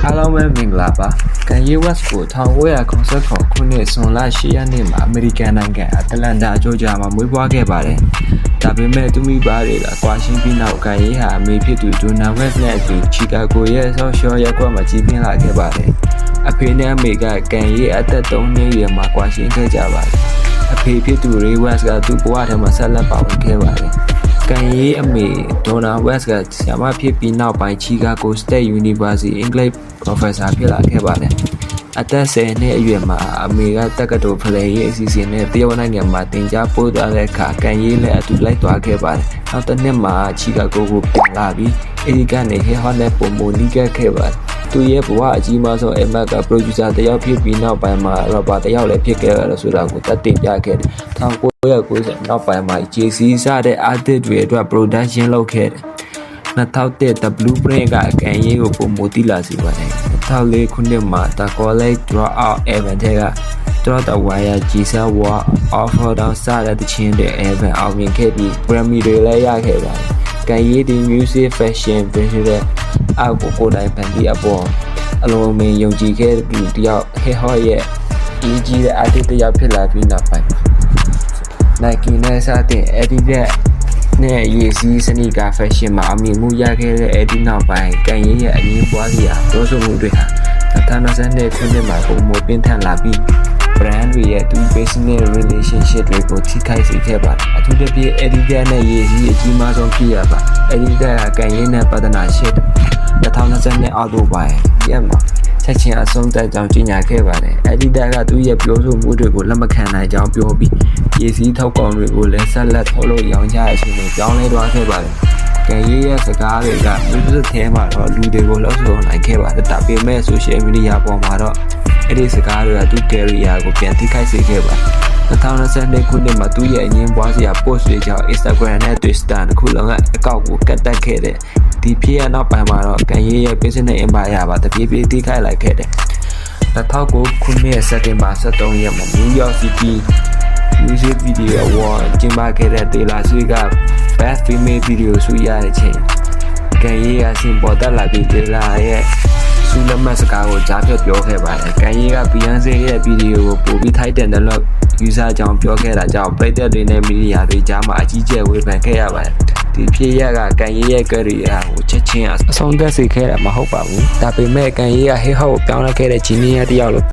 အားလုံးပဲမင်္ဂလာပါကန်ယေးဝက်စ်ကို1989ခုနှစ်ဇွန်လ10ရက်နေ့မှာအမေရိကန်နိုင်ငံအတလန်တာဂျော်ဂျီယာမှာမွေးဖွားခဲ့ပါတယ်ဒါပေမဲ့သူမိဘတွေကကွာရှင်းပြီးနောက်ကန်ယေးဟာအမေဖြစ်သူဒိုနာဝက်စ်နဲ့အတူချီကာဂိုရဲ့ဆော့ရှော့ရက်ကွက်မှာကြီးပြင်းလာခဲ့ပါတယ်အဖေနဲ့အမေကကန်ယေးအသက်3နှစ်အရွယ်မှာကွာရှင်းခဲ့ကြပါတယ်အဖေဖြစ်သူရေဝက်စ်ကသူ့ဘဝထဲမှာဆက်လက်ပါဝင်ခဲ့ပါတယ်ကန်ယေးအမေဒေါ်နာဝက်စ်ကဆရာမဖြစ်ပြီးနောက်ပိုင်းချီကာဂို State University English Professor ဖြစ်လာခဲ့ပါတယ်အသက်10နှစ်အရွယ်မှာအမေကတက္ကသိုလ်ဖလှယ်ရေးအစီအစဉ်နဲ့တရုတ်နိုင်ငံမှာသင်ကြားပို့သွားတဲ့အခါကန်ယေးလည်းအတူလိုက်သွားခဲ့ပါတယ်နောက်တစ်နှစ်မှာချီကာဂိုကိုပြန်လာပြီးအဲဒီကနေဟေဟော့နဲ့ပုံမနီးခဲ့ပါတယ်သူရဲ့ဘဝအကြီးမားဆုံးအမတ်က producer တယောက်ဖြစ်ပြီးနောက်ပိုင်းမှာ rapper တယောက်လည်းဖြစ်ခဲ့တယ်ဆိုတာကိုသက်သေပြခဲ့တယ်1990နောက်ပိုင်းမှာ JC စတဲ့ artist တွေအတွက် production လုပ်ခဲ့တယ်2001 The Blueprint ကကန်ယေးကိုပုံမတိလာစေပါတယ်2004ခုနှစ်မှာ The College Dropout Album က Drop the Wire Jesus War of Down စတဲ့တခြင်းတွေ Album အောင်မြင်ခဲ့ပြီး Grammy တွေလည်းရခဲ့ပါတယ်ကန်ယေးဒီ Music Fashion Business အောက်ကိုတိုင်းဖန်တီးအပေါ်အလုံးမင်းယုံကြည်ခဲ့သူတယောက် Hip Hop ရဲ့အကြီးတဲ့ artist တယောက်ဖြစ်လာပြီးနောက်ပိုင်း Nike နဲ့စတဲ့ Adidas နဲ့ရေစီးစနီကာ fashion မှာအမြင်မှုရခဲ့တဲ့အဲဒီနောက်ပိုင်းကန်ယေးရဲ့အငင်းပွားစရာပြောဆိုမှုတွေဟာ2022ခုနှစ်မှာပုံမပြင်းထန်လာပြီး brand တွေရဲ့သူ business relationship တွေကိုထိခိုက်စေခဲ့ပါတယ်အထူးသဖြင့် Adidas နဲ့ရေစီးအကြီးမားဆုံးဖြစ်ရပါ Adidas ကကန်ယေးနဲ့ပတ်သက်တာရှိတယ်2022အောက်တိုဘာရက်မှာချက်ချင်းအဆုံးသတ်ကြောင်းကြေညာခဲ့ပါတယ်။ Adidas ကသူ့ရဲ့ပြောဆိုမှုတွေကိုလက်မခံနိုင်ကြောင်းပြောပြီးရေစီးထောက်ကောင်တွေကိုလည်းဆက်လက်ထုတ်လုပ်ရောင်းချအချိန်တွေပြောင်းလဲသွားခဲ့ပါတယ်။ကန်ယေးရဲ့စကားတွေက music ထဲမှာတော့လူတွေကိုလှုပ်ဆော်နိုင်ခဲ့ပါတယ်။ဒါပေမဲ့ social media ပေါ်မှာတော့အဲ့ဒီစကားတွေကသူ့ career ကိုပြန်ထိခိုက်စေခဲ့ပါတယ်။2022ခုနှစ်မှာသူ့ရဲ့အငင်းပွားစရာ post တွေကြောင့် Instagram နဲ့ Twitter တစ်ခုလုံးကအကောင့်ကိုကတ်တက်ခဲ့တဲ့ဒီဖြစ်ရနောက်ပိုင်းမှာတော့ကန်ယေးရဲ့ business empire ပါတပြေးပြေးထိခိုက်လိုက်ခဲ့တယ်2009ခုနှစ်စက်တင်ဘာ23ရက်မှာ New York City Music Video Award ကျင်းပခဲ့တဲ့ Taylor Swift က Best Female Video ဆုရတဲ့ချိန်ကန်ယေးကစင်ပေါ်တက်လာပြီး Taylor ရဲ့ဆုလက်မှတ်စကားကိုကြားဖြတ်ပြောခဲ့ပါတယ်ကန်ယေးက Beyonce ရဲ့ video ကိုပိုပြီးထိုက်တန်တယ်လို့ user ကြောင့်ပြောခဲ့တာကြောင့်ပရိသတ်တွေနဲ့မီဒီယာတွေကြားမှာအကြီးကျယ်ဝေဖန်ခဲ့ရပါတယ်ဒီဖြစ်ရကကန်ယေးရဲ့ career ကိုချက်ချင်းအဆုံးသတ်စေခဲ့တာမဟုတ်ပါဘူးဒါပေမဲ့ကန်ယေးက hip hop ကိုပြောင်းလဲခဲ့တဲ့ genius တစ်ယောက်လို့